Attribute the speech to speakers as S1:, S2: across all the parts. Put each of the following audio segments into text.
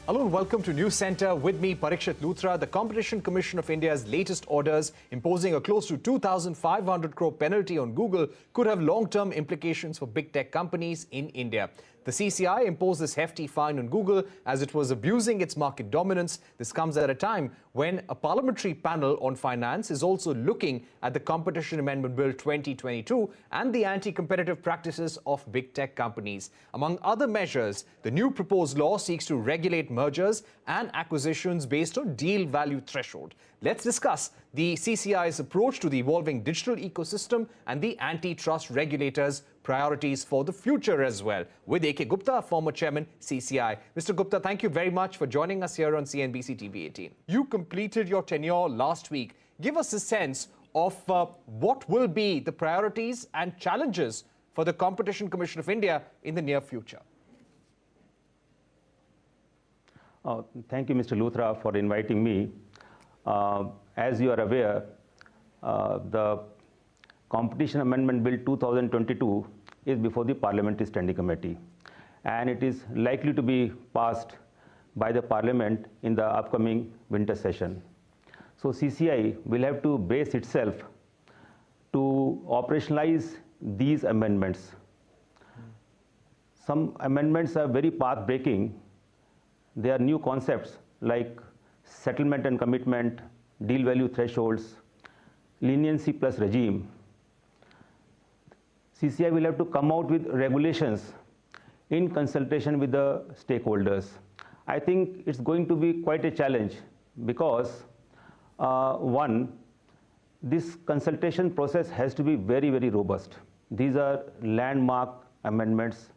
S1: Hello and welcome to News Centre. With me, Parikshit Luthra. The Competition Commission of India's latest orders imposing a close to 2,500 crore penalty on Google could have long-term implications for big tech companies in India. The CCI imposed this hefty fine on Google as it was abusing its market dominance. This comes at a time when a parliamentary panel on finance is also looking at the Competition Amendment Bill 2022 and the anti-competitive practices of big tech companies. Among other measures, the new proposed law seeks to regulate mergers and acquisitions based on deal value threshold. Let's discuss the CCI's approach to the evolving digital ecosystem and the antitrust regulators' priorities for the future as well. With A.K. Gupta, former chairman, CCI. Mr. Gupta, thank you very much for joining us here on CNBC TV18. You completed your tenure last week. Give us a sense of what will be the priorities and challenges for the Competition Commission of India in the near future.
S2: Thank you, Mr. Luthra, for inviting me. As you are aware, the Competition Amendment Bill 2022 is before the Parliamentary Standing Committee, and it is likely to be passed by the Parliament in the upcoming winter session. So CCI will have to brace itself to operationalize these amendments. Some amendments are very path-breaking. They are new concepts like settlement and commitment, deal value thresholds, leniency plus regime. CCI will have to come out with regulations in consultation with the stakeholders. I think it's going to be quite a challenge because, one, this consultation process has to be very, very robust. These are landmark amendments,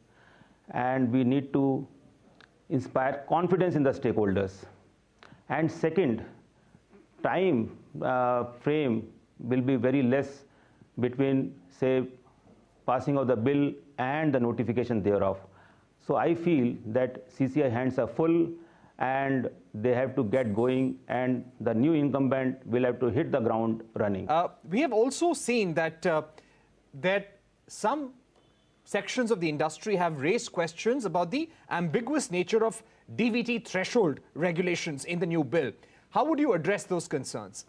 S2: and we need to inspire confidence in the stakeholders. And second, time frame will be very less between, say, passing of the bill and the notification thereof. So I feel that CCI hands are full and they have to get going, and the new incumbent will have to hit the ground running.
S1: We have also seen that some sections of the industry have raised questions about the ambiguous nature of DVT threshold regulations in the new bill. How would you address those concerns?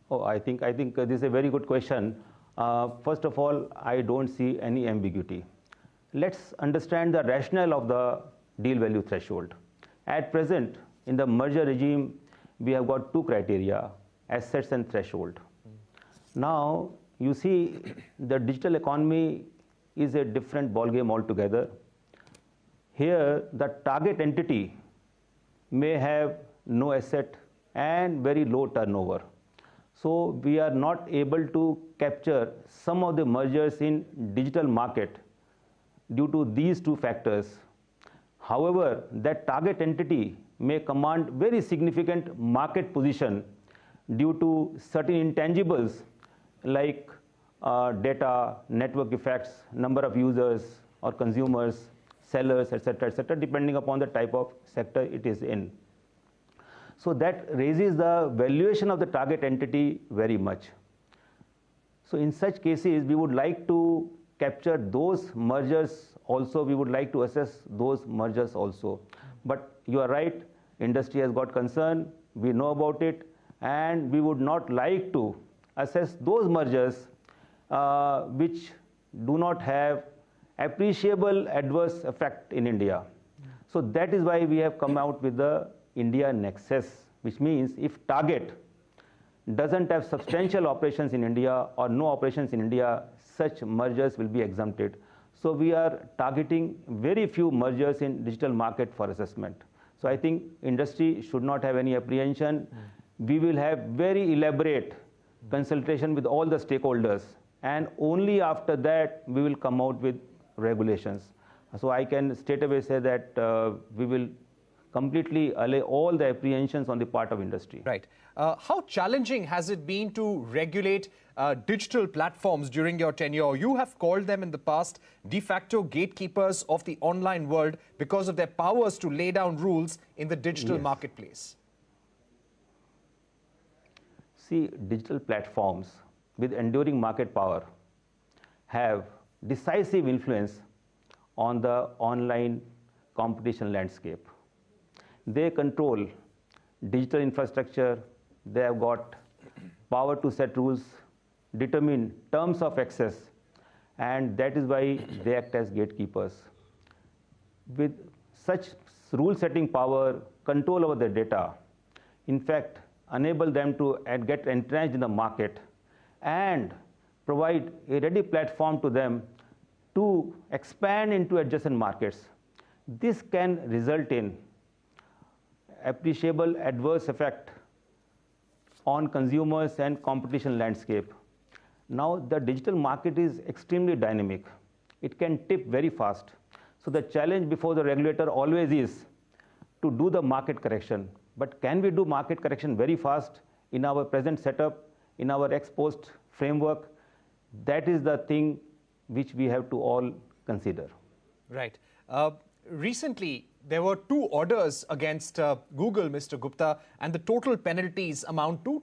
S2: I think this is a very good question. First of all, I don't see any ambiguity. Let's understand the rationale of the deal value threshold. At present, in the merger regime, we have got two criteria, assets and threshold. Now, you see, the digital economy is a different ballgame altogether. Here, the target entity may have no asset and very low turnover. So we are not able to capture some of the mergers in digital market due to these two factors. However, that target entity may command very significant market position due to certain intangibles like data, network effects, number of users or consumers, sellers, etc., depending upon the type of sector it is in. So that raises the valuation of the target entity very much. So in such cases, we would like to capture those mergers also. We would like to assess those mergers also. But you are right, industry has got concern, we know about it, and we would not like to assess those mergers which do not have appreciable adverse effect in India. So that is why we have come out with the India Nexus, which means if target doesn't have substantial operations in India or no operations in India, such mergers will be exempted. So we are targeting very few mergers in digital market for assessment. So I think industry should not have any apprehension. We will have very elaborate consultation with all the stakeholders, and only after that we will come out with regulations. So I can straight away say that we will completely allay all the apprehensions on the part of industry.
S1: Right. How challenging has it been to regulate digital platforms during your tenure? You have called them in the past de facto gatekeepers of the online world because of their powers to lay down rules in the digital marketplace.
S2: See, digital platforms with enduring market power have decisive influence on the online competition landscape. They control digital infrastructure, they have got power to set rules, determine terms of access, and that is why they act as gatekeepers. With such rule-setting power, control over their data, in fact, enable them to get entrenched in the market and provide a ready platform to them to expand into adjacent markets. This can result in appreciable adverse effect on consumers and competition landscape. Now, the digital market is extremely dynamic. It can tip very fast. So the challenge before the regulator always is to do the market correction. But can we do market correction very fast in our present setup, in our ex-post framework? That is the thing which we have to all consider.
S1: Right. Recently, there were 2 orders against Google, Mr. Gupta, and the total penalties amount to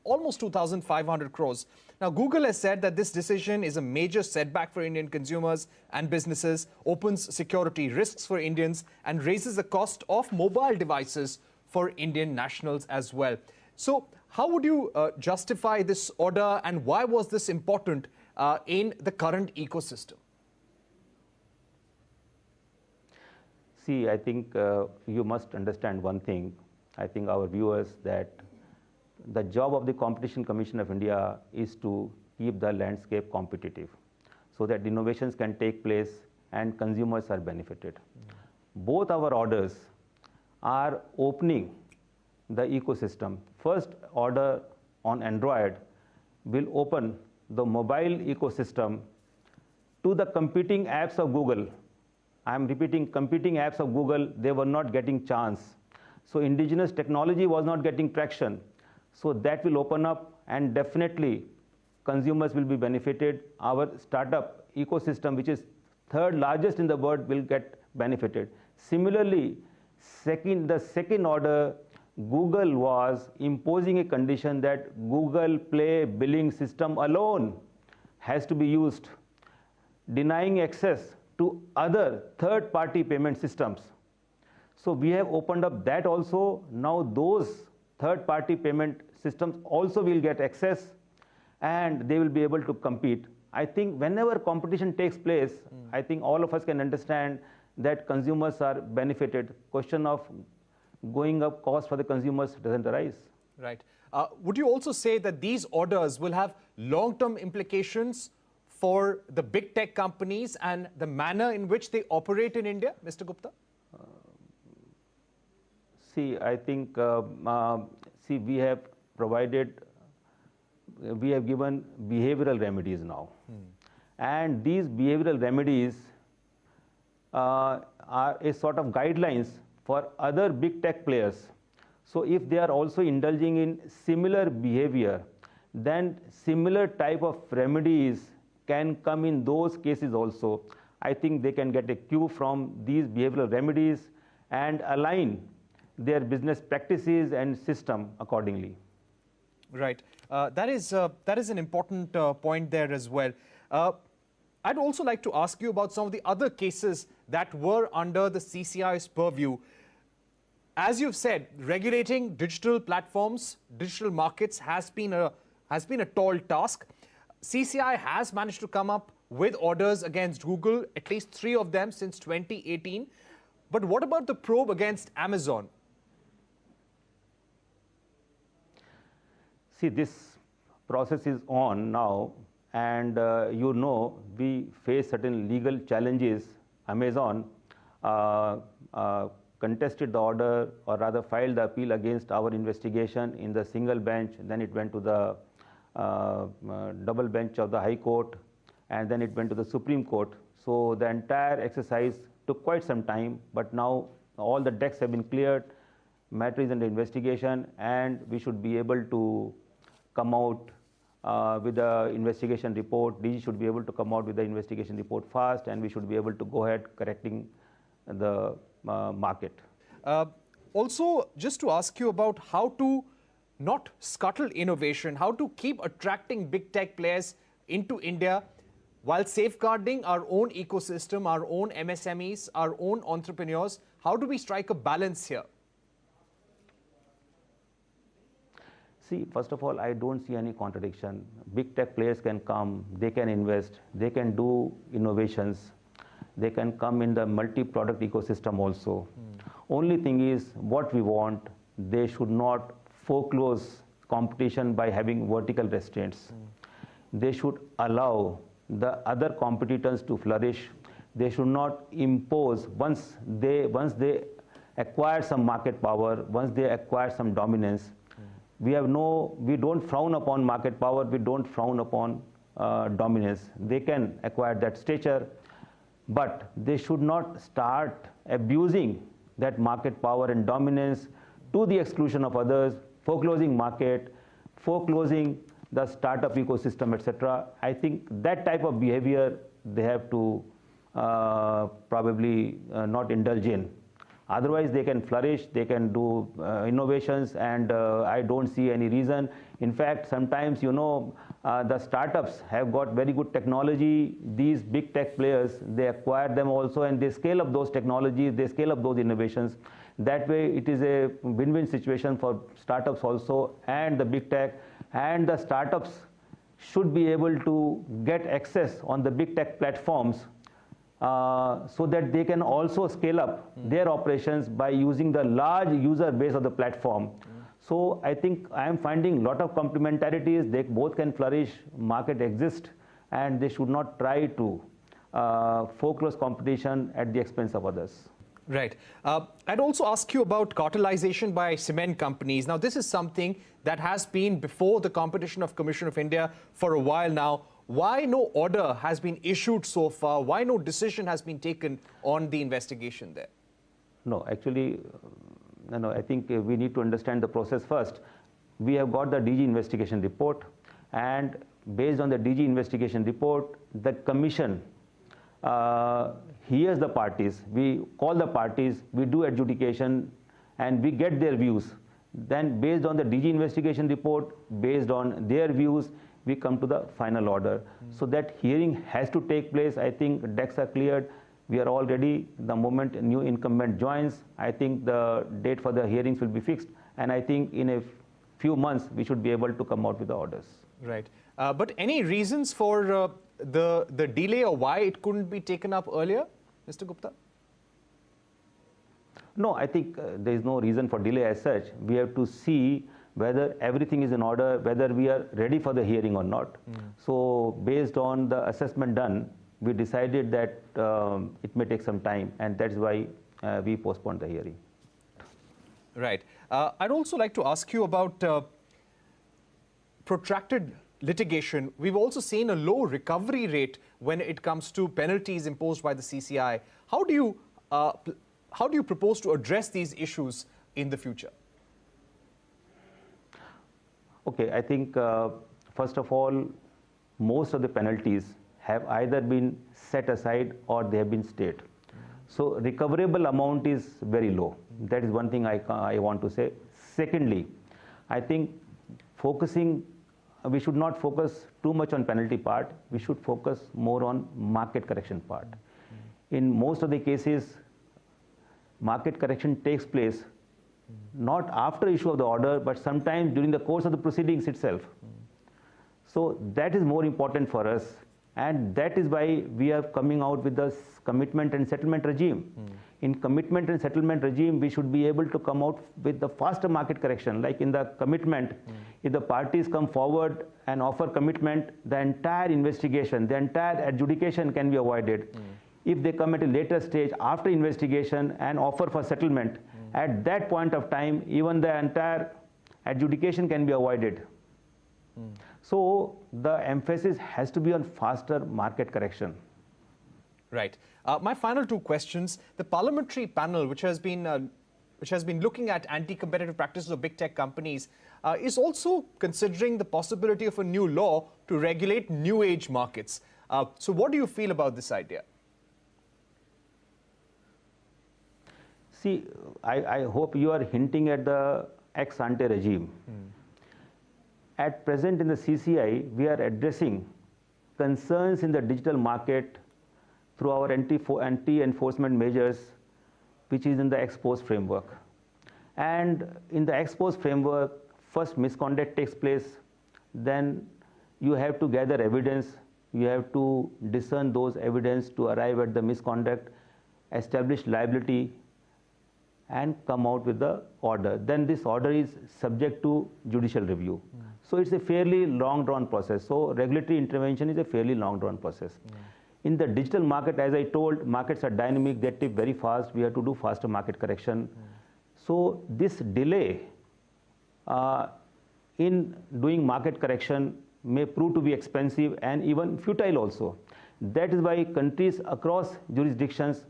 S1: almost 2,500 crores. Now, Google has said that this decision is a major setback for Indian consumers and businesses, opens security risks for Indians, and raises the cost of mobile devices for Indian nationals as well. So, how would you justify this order, and why was this important in the current ecosystem?
S2: See, I think you must understand one thing. I think our viewers, that the job of the Competition Commission of India is to keep the landscape competitive so that innovations can take place and consumers are benefited. Both our orders are opening the ecosystem. First order on Android will open the mobile ecosystem to the competing apps of Google. I am repeating, competing apps of Google, they were not getting chance. So indigenous technology was not getting traction. So that will open up, and definitely consumers will be benefited. Our startup ecosystem, which is 3rd largest in the world, will get benefited. Similarly, the second order, Google was imposing a condition that Google Play billing system alone has to be used, denying access to other third-party payment systems. So we have opened up that also. Now those third-party payment systems also will get access, and they will be able to compete. I think whenever competition takes place, I think all of us can understand that consumers are benefited. Question of going up cost for the consumers doesn't arise.
S1: Right. Would you also say that these orders will have long-term implications for the big tech companies and the manner in which they operate in India, Mr. Gupta?
S2: See, I think, we have given behavioral remedies now. And these behavioral remedies are a sort of guidelines for other big tech players. So if they are also indulging in similar behavior, then similar type of remedies can come in those cases also. I think they can get a cue from these behavioral remedies and align their business practices and system accordingly.
S1: Right. That is an important point there as well. I'd also like to ask you about some of the other cases that were under the CCI's purview. As you've said, regulating digital platforms, digital markets has been a tall task. CCI has managed to come up with orders against Google, at least 3 of them since 2018. But what about the probe against Amazon?
S2: See, this process is on now, and we face certain legal challenges. Amazon contested the order, or rather filed the appeal against our investigation in the single bench. Then it went to the double bench of the High Court, and then it went to the Supreme Court. So the entire exercise took quite some time, but now all the decks have been cleared, matter is under investigation, and we should be able to come out with the investigation report. DG should be able to come out with the investigation report fast, and we should be able to go ahead correcting the market.
S1: Also, just to ask you about how to not scuttle innovation, how to keep attracting big tech players into India while safeguarding our own ecosystem, our own MSMEs, our own entrepreneurs? How do we strike a balance here?
S2: See, first of all, I don't see any contradiction. Big tech players can come, they can invest, they can do innovations, they can come in the multi-product ecosystem also. Only thing is, what we want, they should not foreclose competition by having vertical restraints. They should allow the other competitors to flourish. They should not impose, once they acquire some market power, once they acquire some dominance, we don't frown upon market power, we don't frown upon dominance. They can acquire that stature, but they should not start abusing that market power and dominance to the exclusion of others, foreclosing market, foreclosing the startup ecosystem, etc. I think that type of behavior they have to probably not indulge in. Otherwise, they can flourish, they can do innovations, and I don't see any reason. In fact, sometimes, the startups have got very good technology. These big tech players, they acquire them also, and they scale up those technologies, they scale up those innovations. That way, it is a win-win situation for startups also, and the big tech, and the startups should be able to get access on the big tech platforms so that they can also scale up their operations by using the large user base of the platform. So I think I am finding a lot of complementarities. They both can flourish, market exists, and they should not try to foreclose competition at the expense of others.
S1: Right. I'd also ask you about cartelization by cement companies. Now, this is something that has been before the Competition Commission of India for a while now. Why no order has been issued so far? Why no decision has been taken on the investigation there?
S2: No, actually, I think we need to understand the process first. We have got the DG investigation report, and based on the DG investigation report, the commission hears the parties. We call the parties, we do adjudication, and we get their views. Then based on the DG investigation report, based on their views, we come to the final order. So that hearing has to take place. I think decks are cleared. We are all ready. The moment a new incumbent joins, I think the date for the hearings will be fixed. And I think in a few months, we should be able to come out with the orders.
S1: Right. But any reasons for the delay, or why it couldn't be taken up earlier, Mr. Gupta?
S2: No, I think there is no reason for delay as such. We have to see whether everything is in order, whether we are ready for the hearing or not. So based on the assessment done, we decided that it may take some time, and that's why we postponed the hearing.
S1: Right. I'd also like to ask you about protracted litigation. We've also seen a low recovery rate when it comes to penalties imposed by the CCI. How do you propose to address these issues in the future?
S2: Okay, I think first of all, most of the penalties have either been set aside or they have been stayed. So recoverable amount is very low. That is one thing I want to say. Secondly, I think we should not focus too much on penalty part. We should focus more on market correction part. In most of the cases, market correction takes place not after issue of the order, but sometimes during the course of the proceedings itself. So that is more important for us, and that is why we are coming out with the commitment and settlement regime. In commitment and settlement regime, we should be able to come out with the faster market correction. Like in the commitment, if the parties come forward and offer commitment, the entire investigation, the entire adjudication can be avoided. If they come at a later stage after investigation and offer for settlement, at that point of time, even the entire adjudication can be avoided. So the emphasis has to be on faster market correction.
S1: Right. My final two questions. The parliamentary panel, which has been looking at anti-competitive practices of big tech companies, is also considering the possibility of a new law to regulate new age markets. So what do you feel about this idea?
S2: See, I hope you are hinting at the ex-ante regime. At present in the CCI, we are addressing concerns in the digital market through our anti-enforcement measures, which is in the ex post framework. And in the ex post framework, first misconduct takes place, then you have to gather evidence, you have to discern those evidence to arrive at the misconduct, establish liability, and come out with the order. Then this order is subject to judicial review. So it's a fairly long drawn process. So regulatory intervention is a fairly long drawn process. In the digital market, as I told, markets are dynamic, they tip very fast, we have to do faster market correction. So this delay in doing market correction may prove to be expensive and even futile also. That is why countries across jurisdictions,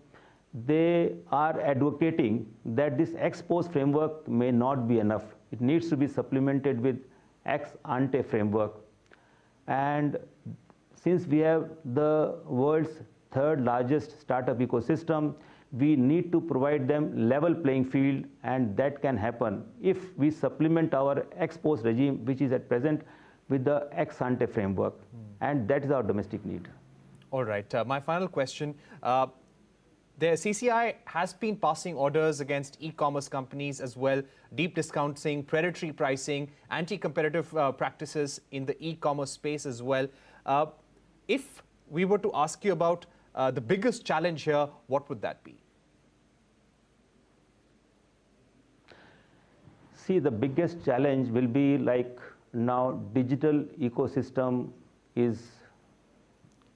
S2: they are advocating that this ex post framework may not be enough. It needs to be supplemented with ex ante framework. And since we have the world's third largest startup ecosystem, we need to provide them level playing field, and that can happen if we supplement our ex post regime, which is at present, with the ex ante framework. And that is our domestic need.
S1: All right. My final question. The CCI has been passing orders against e-commerce companies as well, deep discounting, predatory pricing, anti-competitive practices in the e-commerce space as well. If we were to ask you about the biggest challenge here, what would that be?
S2: See, the biggest challenge will be like now digital ecosystem is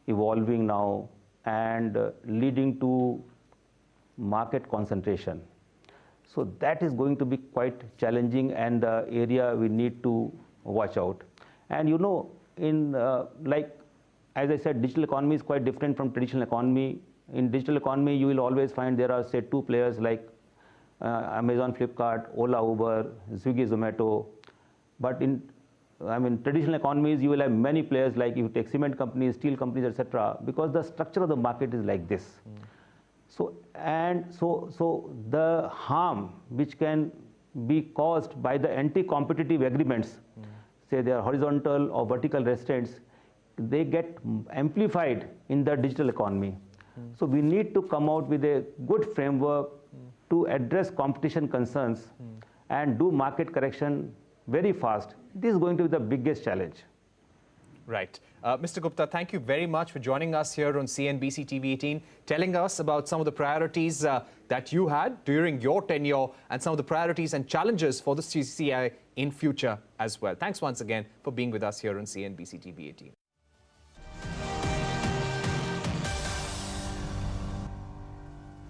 S2: evolving now and leading to market concentration. So that is going to be quite challenging and the area we need to watch out. And you know, in like, as I said, digital economy is quite different from traditional economy. In digital economy, you will always find there are, say, two players like Amazon, Flipkart, Ola, Uber, Swiggy, Zomato. But in traditional economies, you will have many players like you take cement companies, steel companies, etc. Because the structure of the market is like this. So the harm which can be caused by the anti-competitive agreements, say they are horizontal or vertical restraints, they get amplified in the digital economy. So we need to come out with a good framework to address competition concerns and do market correction very fast. This is going to be the biggest challenge.
S1: Right. Mr. Gupta, thank you very much for joining us here on CNBC TV18, telling us about some of the priorities that you had during your tenure and some of the priorities and challenges for the CCI in future as well. Thanks once again for being with us here on CNBC TV18.